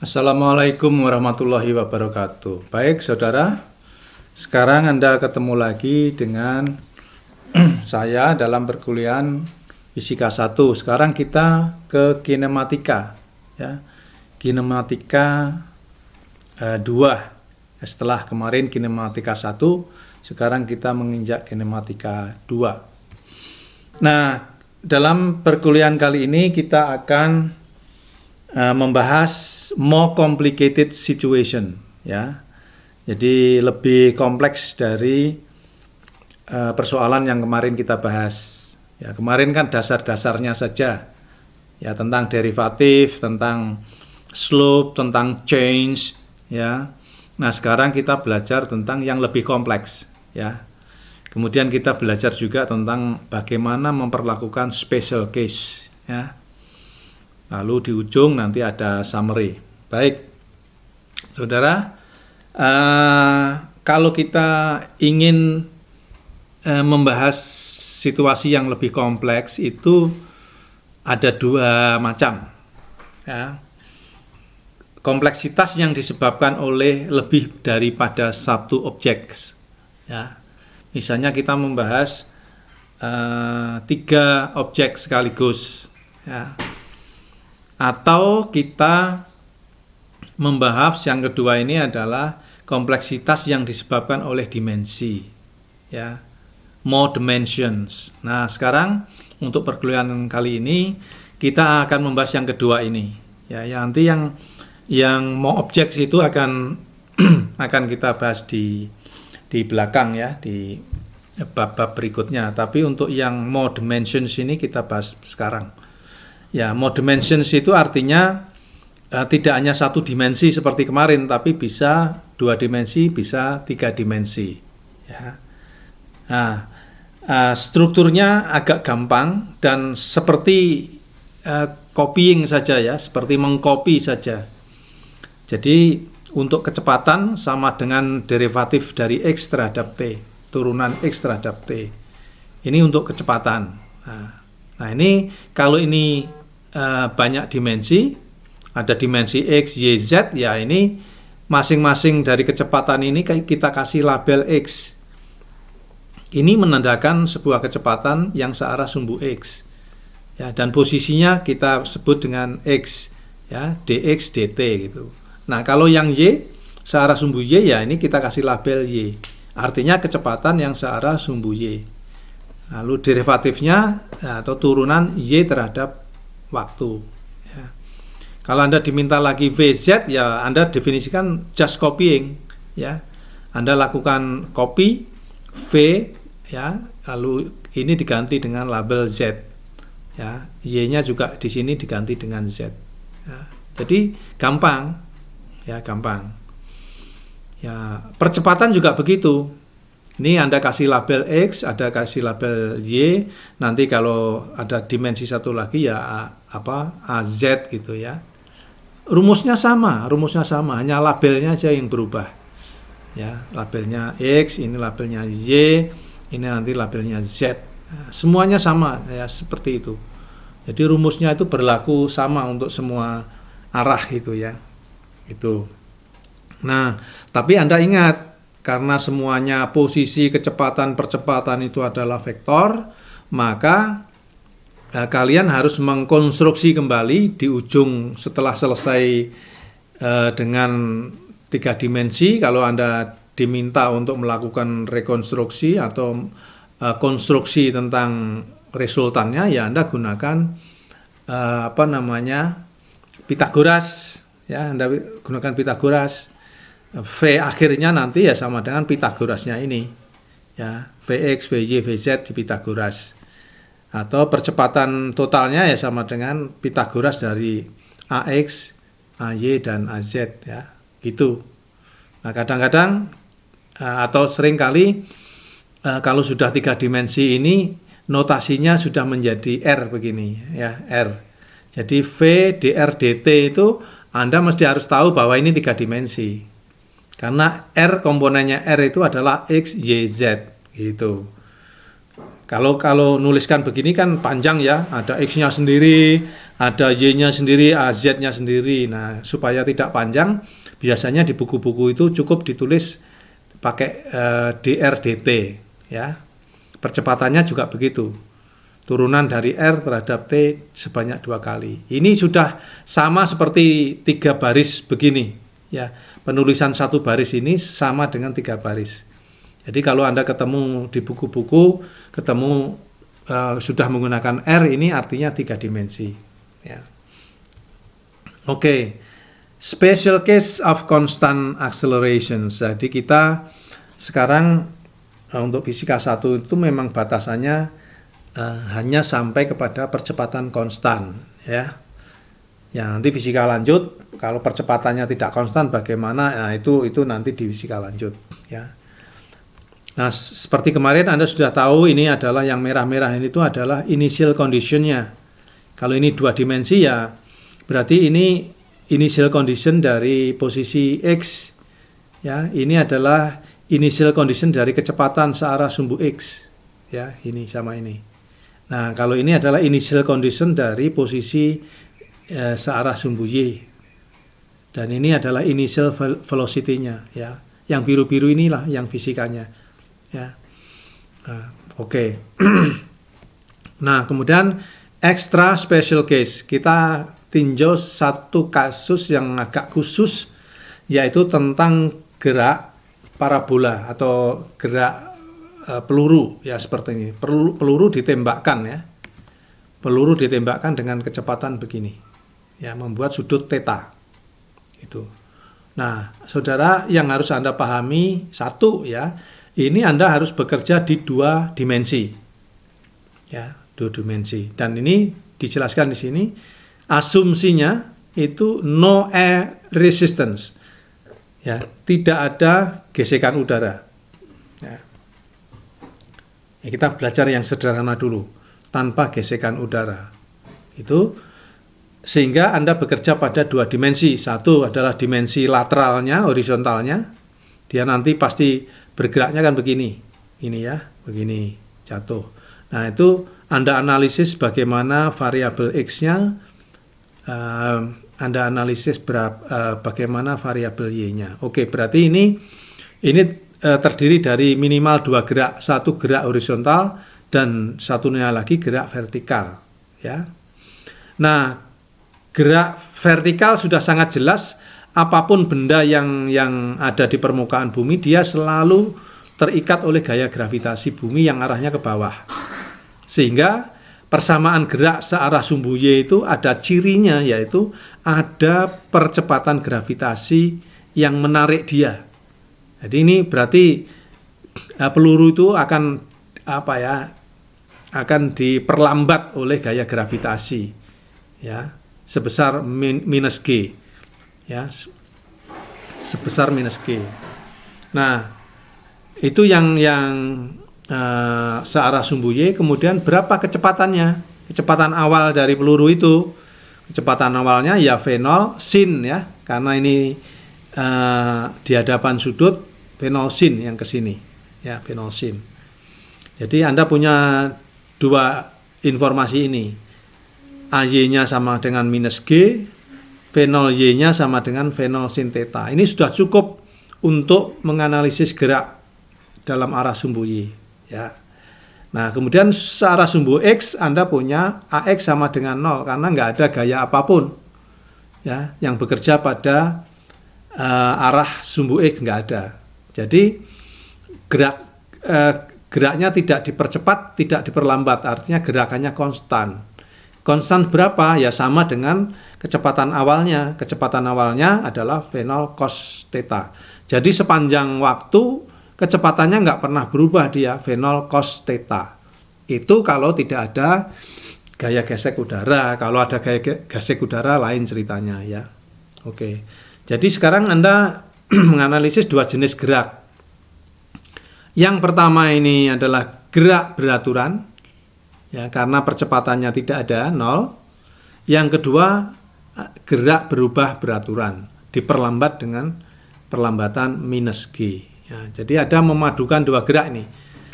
Assalamualaikum warahmatullahi wabarakatuh. Baik saudara, sekarang Anda ketemu lagi dengan saya dalam perkuliahan Fisika 1. Sekarang kita ke kinematika, ya. Kinematika 2. Setelah kemarin kinematika 1, sekarang kita menginjak kinematika 2. Nah, dalam perkuliahan kali ini kita akan membahas more complicated situation, ya. Jadi lebih kompleks dari persoalan yang kemarin kita bahas. Ya, kemarin kan dasar-dasarnya saja, ya, tentang derivatif, tentang slope, tentang change, ya. Nah, sekarang kita belajar tentang yang lebih kompleks, ya. Kemudian kita belajar juga tentang bagaimana memperlakukan special case, ya. Lalu di ujung nanti ada summary. Baik, saudara, kalau kita ingin membahas situasi yang lebih kompleks itu ada dua macam, ya. Kompleksitas yang disebabkan oleh lebih daripada satu objek, ya. Misalnya kita membahas 3 objek sekaligus, ya. Atau kita membahas yang kedua ini adalah kompleksitas yang disebabkan oleh dimensi, ya, more dimensions. Nah, sekarang untuk perkuliahan kali ini kita akan membahas yang kedua ini, ya. Nanti yang more objects itu akan akan kita bahas di belakang, ya, di bab-bab berikutnya. Tapi untuk yang more dimensions ini kita bahas sekarang. Ya, more dimensions itu artinya tidak hanya satu dimensi seperti kemarin, tapi bisa 2 dimensi, bisa 3 dimensi. Ya. Nah, strukturnya agak gampang dan seperti copying saja, ya, seperti mengcopy saja. Jadi untuk kecepatan sama dengan derivatif dari X terhadap T, turunan X terhadap T. Ini untuk kecepatan. Nah, ini kalau ini banyak dimensi, ada dimensi X, Y, Z, ya, ini masing-masing dari kecepatan ini kita kasih label X. Ini menandakan sebuah kecepatan yang searah sumbu X, ya, dan posisinya kita sebut dengan X, ya, dx dt gitu. Nah, kalau yang Y searah sumbu Y, ya, ini kita kasih label Y, artinya kecepatan yang searah sumbu Y. Lalu derivatifnya atau turunan Y terhadap waktu, ya. Kalau Anda diminta lagi VZ, ya, Anda definisikan just copying, ya. Anda lakukan copy V, ya, lalu ini diganti dengan label Z, ya. Y-nya juga di sini diganti dengan Z, ya. Jadi gampang, ya, gampang. Ya, percepatan juga begitu. Ini Anda kasih label X, ada kasih label Y, nanti kalau ada dimensi satu lagi, ya, AZ gitu, ya. Rumusnya sama, hanya labelnya aja yang berubah. Ya, labelnya X, ini labelnya Y, ini nanti labelnya Z. Nah, semuanya sama, ya, seperti itu. Jadi rumusnya itu berlaku sama untuk semua arah gitu, ya. Itu. Nah, tapi Anda ingat, karena semuanya posisi, kecepatan, percepatan itu adalah vektor, maka kalian harus mengkonstruksi kembali di ujung setelah selesai dengan 3 dimensi. Kalau Anda diminta untuk melakukan rekonstruksi atau konstruksi tentang resultannya, ya, Anda gunakan Pitagoras, ya, Anda gunakan Pitagoras. V akhirnya nanti ya sama dengan Pitagorasnya ini, ya, Vx, Vy, Vz di Pitagoras. Atau percepatan totalnya ya sama dengan Pitagoras dari Ax, Ay, dan Az, ya, gitu. Nah, kadang-kadang atau seringkali kalau sudah 3 dimensi ini notasinya sudah menjadi R begini, ya, R. Jadi V, dr, dt itu Anda mesti harus tahu bahwa ini 3 dimensi. Karena R, komponennya R itu adalah X, Y, Z gitu. Kalau nuliskan begini kan panjang ya, ada X-nya sendiri, ada Y-nya sendiri, Z-nya sendiri. Nah, supaya tidak panjang, biasanya di buku-buku itu cukup ditulis pakai dr/dt ya. Percepatannya juga begitu. Turunan dari R terhadap T sebanyak 2 kali. Ini sudah sama seperti 3 baris begini ya. Penulisan 1 baris ini sama dengan 3 baris. Jadi kalau Anda ketemu di buku-buku, ketemu sudah menggunakan R, ini artinya 3 dimensi. Ya. Oke, special case of constant acceleration. Jadi kita sekarang untuk fisika 1 itu memang batasannya hanya sampai kepada percepatan konstan. Ya, nanti fisika lanjut, kalau percepatannya tidak konstan bagaimana? Nah, itu nanti di fisika lanjut. Ya. Nah, seperti kemarin Anda sudah tahu, ini adalah yang merah-merah ini itu adalah initial condition-nya. Kalau ini 2 dimensi ya, berarti ini initial condition dari posisi X. Ya, ini adalah initial condition dari kecepatan searah sumbu X. Ya, ini sama ini. Nah, kalau ini adalah initial condition dari posisi searah sumbu Y. Dan ini adalah initial velocity-nya. Ya, yang biru-biru inilah yang fisikanya. Ya, oke. Nah, kemudian extra special case, kita tinjau satu kasus yang agak khusus, yaitu tentang gerak parabola atau gerak peluru ya, seperti ini. Peluru ditembakkan ya, peluru ditembakkan dengan kecepatan begini, ya, membuat sudut theta itu. Nah, saudara, yang harus Anda pahami satu ya, ini Anda harus bekerja di 2 dimensi. Ya, 2 dimensi. Dan ini dijelaskan di sini, asumsinya itu no air resistance. Ya, tidak ada gesekan udara. Ya. Kita belajar yang sederhana dulu, tanpa gesekan udara. Itu sehingga Anda bekerja pada 2 dimensi. Satu adalah dimensi lateralnya, horizontalnya. Dia nanti pasti bergeraknya kan begini, ini ya, begini, jatuh. Nah, itu Anda analisis bagaimana variabel X-nya, Anda analisis bagaimana variabel Y-nya. Oke, berarti ini terdiri dari minimal 2 gerak, satu gerak horizontal dan satunya lagi gerak vertikal. Ya. Nah, gerak vertikal sudah sangat jelas. Apapun benda yang ada di permukaan bumi, dia selalu terikat oleh gaya gravitasi bumi yang arahnya ke bawah. Sehingga persamaan gerak searah sumbu Y itu ada cirinya, yaitu ada percepatan gravitasi yang menarik dia. Jadi ini berarti peluru itu akan akan diperlambat oleh gaya gravitasi ya, sebesar minus G. Ya, sebesar minus G. Nah, itu yang searah sumbu Y. Kemudian berapa kecepatannya? Kecepatan awal dari peluru itu, kecepatan awalnya ya V0 sin ya, karena ini di hadapan sudut V0 sin yang ke sini ya, V0 sin. Jadi Anda punya 2 informasi ini, AY-nya sama dengan minus G, V0Y-nya sama dengan V0 sin theta. Ini sudah cukup untuk menganalisis gerak dalam arah sumbu Y. Ya. Nah, kemudian searah sumbu X, Anda punya AX sama dengan 0, karena nggak ada gaya apapun ya, yang bekerja pada arah sumbu X, nggak ada. Jadi, geraknya tidak dipercepat, tidak diperlambat, artinya gerakannya konstan. Konstan berapa? Ya sama dengan kecepatan awalnya. Kecepatan awalnya adalah V0 cos theta. Jadi sepanjang waktu kecepatannya nggak pernah berubah dia, V0 cos theta. Itu kalau tidak ada gaya gesek udara. Kalau ada gaya gesek udara lain ceritanya ya. Oke. Jadi sekarang Anda menganalisis 2 jenis gerak. Yang pertama ini adalah gerak beraturan. Ya, karena percepatannya tidak ada, 0. Yang kedua, gerak berubah beraturan, diperlambat dengan perlambatan minus G. Ya, jadi ada memadukan 2 gerak ini.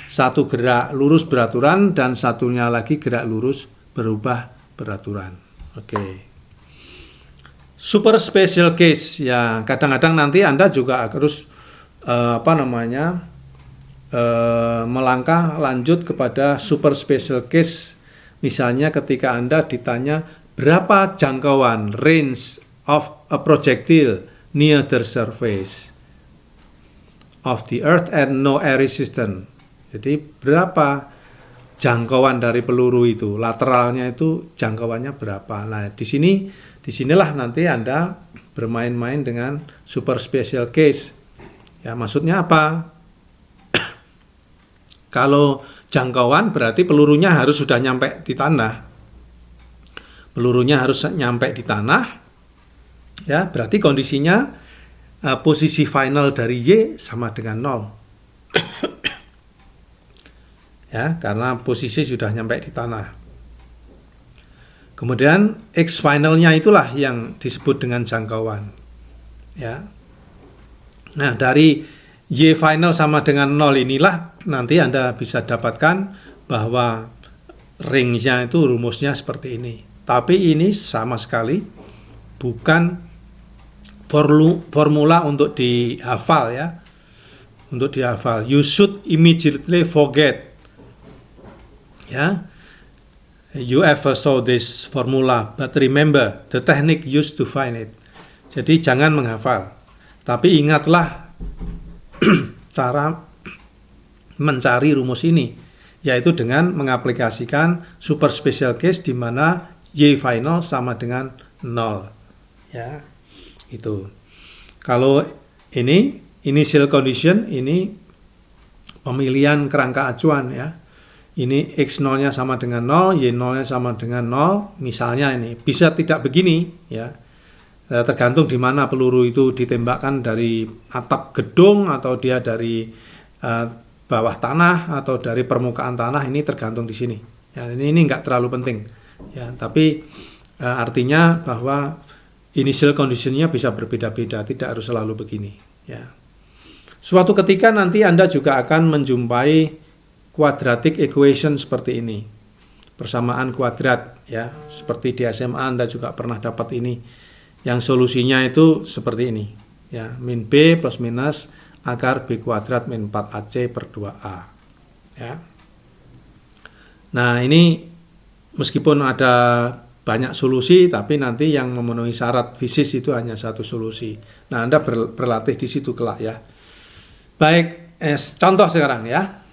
Satu gerak lurus beraturan dan satunya lagi gerak lurus berubah beraturan. Oke. Super special case ya, kadang-kadang nanti Anda juga harus melangkah lanjut kepada super special case. Misalnya ketika Anda ditanya berapa jangkauan range of a projectile near the surface of the earth and no air resistance. Jadi berapa jangkauan dari peluru itu, lateralnya itu jangkauannya berapa. Nah, disinilah nanti Anda bermain-main dengan super special case. Ya, maksudnya apa? Kalau jangkauan berarti pelurunya harus sudah nyampe di tanah. Pelurunya harus nyampe di tanah. Ya, berarti kondisinya posisi final dari Y sama dengan 0. Ya, karena posisi sudah nyampe di tanah. Kemudian X finalnya itulah yang disebut dengan jangkauan. Ya. Nah, dari Y final sama dengan 0 inilah nanti Anda bisa dapatkan bahwa range-nya itu rumusnya seperti ini. Tapi ini sama sekali bukan formula untuk dihafal ya. Untuk dihafal. You should immediately forget. Ya, you ever saw this formula, but remember the technique used to find it. Jadi jangan menghafal, tapi ingatlah cara mencari rumus ini, yaitu dengan mengaplikasikan super special case di mana Y final sama dengan 0. Ya, itu. Kalau ini initial condition, ini pemilihan kerangka acuan ya. Ini X0-nya sama dengan 0, Y0-nya sama dengan 0. Misalnya ini bisa tidak begini ya. Tergantung di mana peluru itu ditembakkan, dari atap gedung atau dia dari bawah tanah atau dari permukaan tanah, ini tergantung di sini. Ya, ini enggak terlalu penting. Ya, tapi artinya bahwa initial condition-nya bisa berbeda-beda, tidak harus selalu begini ya. Suatu ketika nanti Anda juga akan menjumpai quadratic equation seperti ini, persamaan kuadrat ya, seperti di SMA Anda juga pernah dapat ini, yang solusinya itu seperti ini ya, min B plus minus akar B kuadrat min 4AC per 2A ya. Nah, ini meskipun ada banyak solusi, tapi nanti yang memenuhi syarat fisis itu hanya satu solusi. Nah, Anda berlatih di situ kelak ya. Baik, contoh sekarang ya.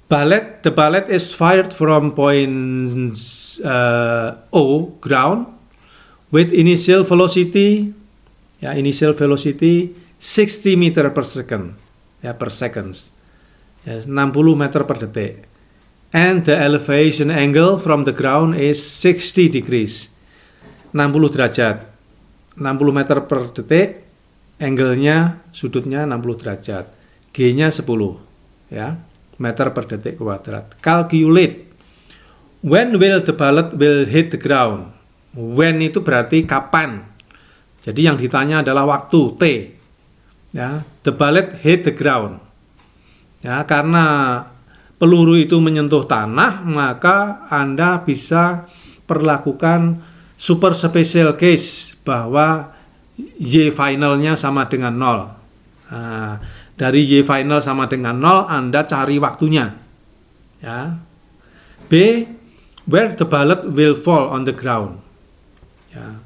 The bullet is fired from point O, ground, with initial velocity 60 meter per second, ya, per seconds, ya, 60 meter per detik, and the elevation angle from the ground is 60 degrees, 60 derajat, 60 meter per detik, angle-nya, sudutnya 60 derajat, G-nya 10, ya, meter per detik kuadrat. Calculate when will the bullet will hit the ground. When itu berarti kapan. Jadi yang ditanya adalah waktu, T. Ya, the bullet hit the ground. Ya, karena peluru itu menyentuh tanah, maka Anda bisa perlakukan super special case bahwa Y finalnya sama dengan 0. Nah, dari Y final sama dengan 0, Anda cari waktunya. Ya. B, where the bullet will fall on the ground. Ya.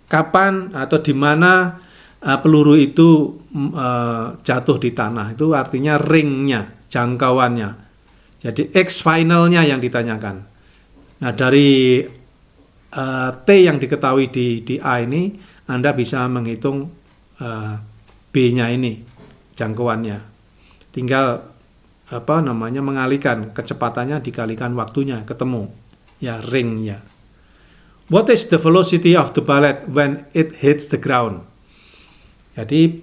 Kapan atau di mana peluru itu jatuh di tanah. Itu artinya ringnya, jangkauannya. Jadi X finalnya yang ditanyakan. Nah, dari T yang diketahui di A ini, Anda bisa menghitung B-nya ini, jangkauannya. Tinggal mengalihkan kecepatannya dikalikan waktunya, ketemu ya ringnya. What is the velocity of the bullet when it hits the ground? Jadi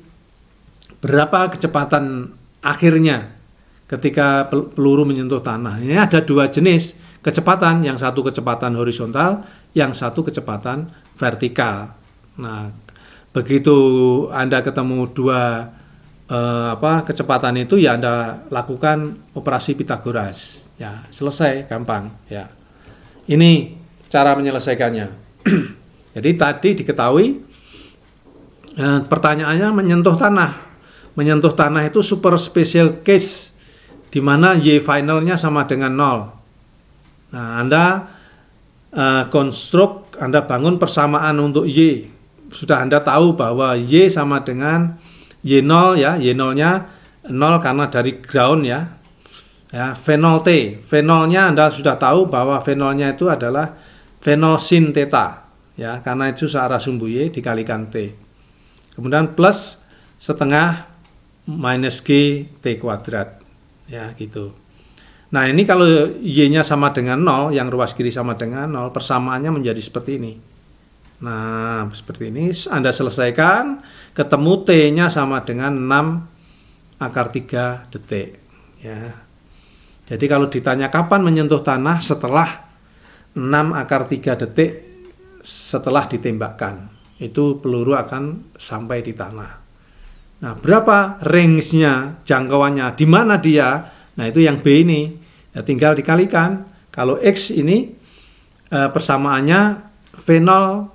berapa kecepatan akhirnya ketika peluru menyentuh tanah? Ini ada dua jenis kecepatan, yang satu kecepatan horizontal, yang satu kecepatan vertikal. Nah, begitu Anda ketemu dua kecepatan itu, ya Anda lakukan operasi Pitagoras. Ya, selesai, gampang. Ya, ini cara menyelesaikannya. Jadi tadi diketahui pertanyaannya menyentuh tanah. Menyentuh tanah itu super special case, di mana Y finalnya sama dengan 0. Nah, Anda konstruk, Anda bangun persamaan untuk Y. Sudah Anda tahu bahwa Y sama dengan Y0 ya, Y0-nya 0 karena dari ground ya. Ya, V0 T. V0-nya Anda sudah tahu bahwa V0-nya itu adalah V0 sin theta. Ya, karena itu searah sumbu Y dikalikan T. Kemudian plus setengah minus G T kuadrat. Ya, gitu. Nah, ini kalau Y-nya sama dengan 0, yang ruas kiri sama dengan 0, persamaannya menjadi seperti ini. Nah, seperti ini. Anda selesaikan, ketemu T-nya sama dengan 6/3 detik. Ya. Jadi kalau ditanya kapan menyentuh tanah, setelah 6/3 detik setelah ditembakkan. Itu peluru akan sampai di tanah. Nah, berapa range-nya, jangkauannya, di mana dia? Nah, itu yang B ini. Ya, tinggal dikalikan. Kalau X ini persamaannya V0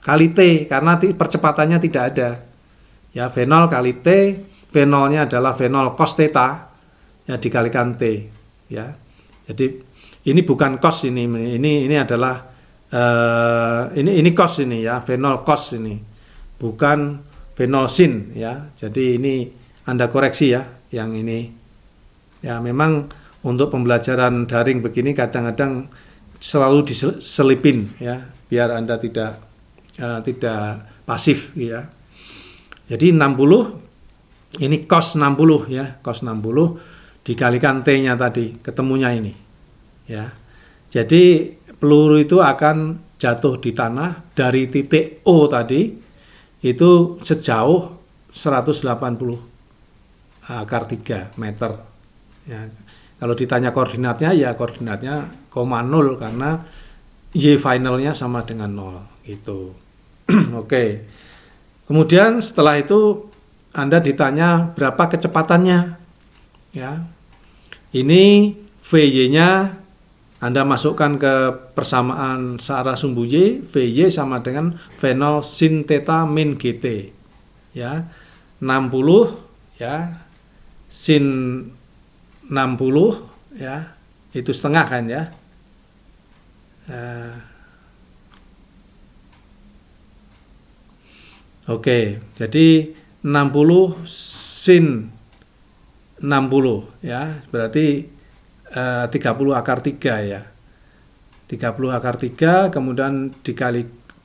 kali T, karena percepatannya tidak ada. Ya, V0 kali T, V0-nya adalah V0 cos theta, ya, dikalikan T. Ya. Jadi ini bukan cos ini adalah ini cos ini ya, V0 cos ini. Bukan V0 sin ya. Jadi ini Anda koreksi ya, yang ini. Ya, memang untuk pembelajaran daring begini kadang-kadang selalu diselipin ya, biar Anda tidak pasif ya. Jadi 60 ini cos 60 ya, cos 60 dikalikan T-nya tadi, ketemunya ini. Ya. Jadi peluru itu akan jatuh di tanah dari titik O tadi itu sejauh 180/3 meter. Ya. Kalau ditanya koordinatnya, ya koordinatnya 0 karena Y finalnya sama dengan 0 gitu. Oke. Kemudian setelah itu Anda ditanya berapa kecepatannya. Ya. Ini VY-nya Anda masukkan ke persamaan searah sumbu Y, VY sama dengan V0 sin theta min GT. Ya. 60 ya. Sin 60 ya, itu setengah kan ya. Oke, jadi 60 sin 60 ya, berarti 30/3 ya. 30/3 kemudian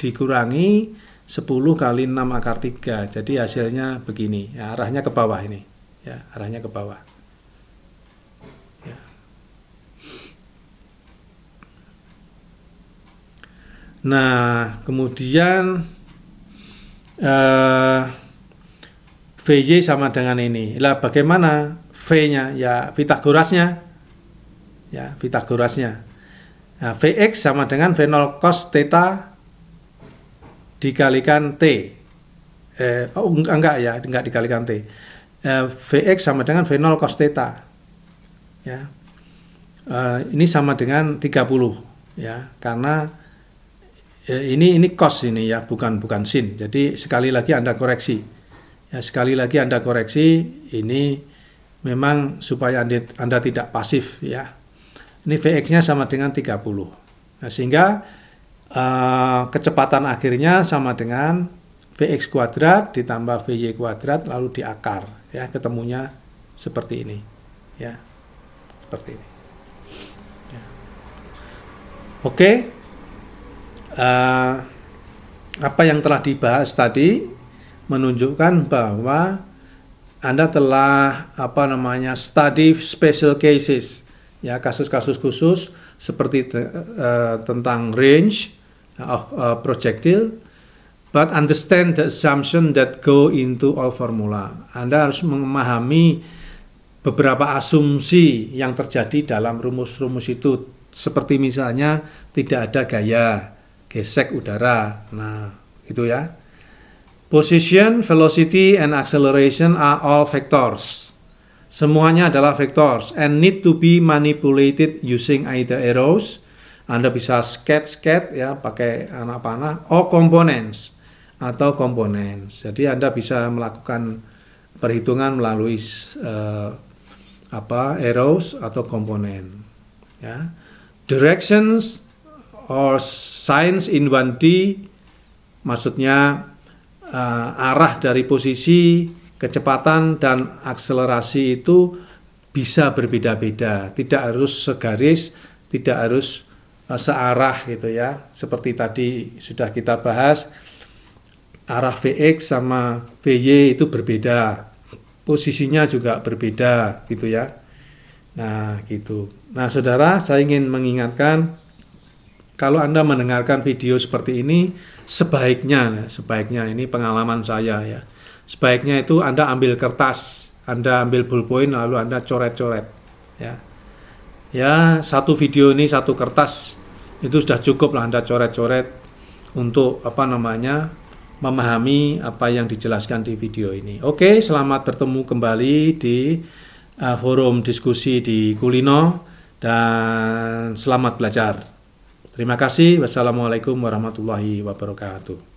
dikurangi 10 kali 6/3. Jadi hasilnya begini. Ya, arahnya ke bawah ini. Ya, arahnya ke bawah. Nah, kemudian VY sama dengan ini. Lah, bagaimana V-nya? Ya, Pitagorasnya. Ya, Pitagorasnya. Nah, Vx sama dengan V0 cos theta dikalikan T. Enggak ya, enggak dikalikan T. Vx sama dengan V0 cos theta. Ya. Ini sama dengan 30 ya, karena ini cos ini ya, bukan sin. Jadi sekali lagi Anda koreksi. Ya, sekali lagi Anda koreksi, ini memang supaya Anda tidak pasif ya. Ini Vx-nya sama dengan 30. Nah, sehingga kecepatan akhirnya sama dengan Vx kuadrat ditambah Vy kuadrat lalu diakar ya, ketemunya seperti ini. Ya. Seperti ini. Ya. Oke. Apa yang telah dibahas tadi menunjukkan bahwa Anda telah study special cases ya, kasus-kasus khusus seperti tentang range of projectile, but understand the assumption that go into all formula. Anda harus memahami beberapa asumsi yang terjadi dalam rumus-rumus itu, seperti misalnya tidak ada gaya gesek udara. Nah, itu ya. Position, velocity, and acceleration are all vectors. Semuanya adalah vectors and need to be manipulated using either arrows. Anda bisa sketch ya pakai anak panah, or components atau components. Jadi Anda bisa melakukan perhitungan melalui arrows atau komponen. Ya. Directions or signs in 1D, maksudnya arah dari posisi, kecepatan dan akselerasi itu bisa berbeda-beda, tidak harus segaris, tidak harus searah gitu ya. Seperti tadi sudah kita bahas, arah Vx sama Vy itu berbeda, posisinya juga berbeda gitu ya. Nah gitu. Nah saudara, saya ingin mengingatkan, kalau Anda mendengarkan video seperti ini, sebaiknya ini pengalaman saya ya, sebaiknya itu Anda ambil kertas, Anda ambil ballpoint, lalu Anda coret-coret ya. Ya, satu video ini satu kertas itu sudah cukup lah Anda coret-coret untuk memahami apa yang dijelaskan di video ini. Oke, selamat bertemu kembali di forum diskusi di Kulino dan selamat belajar. Terima kasih. Wassalamualaikum warahmatullahi wabarakatuh.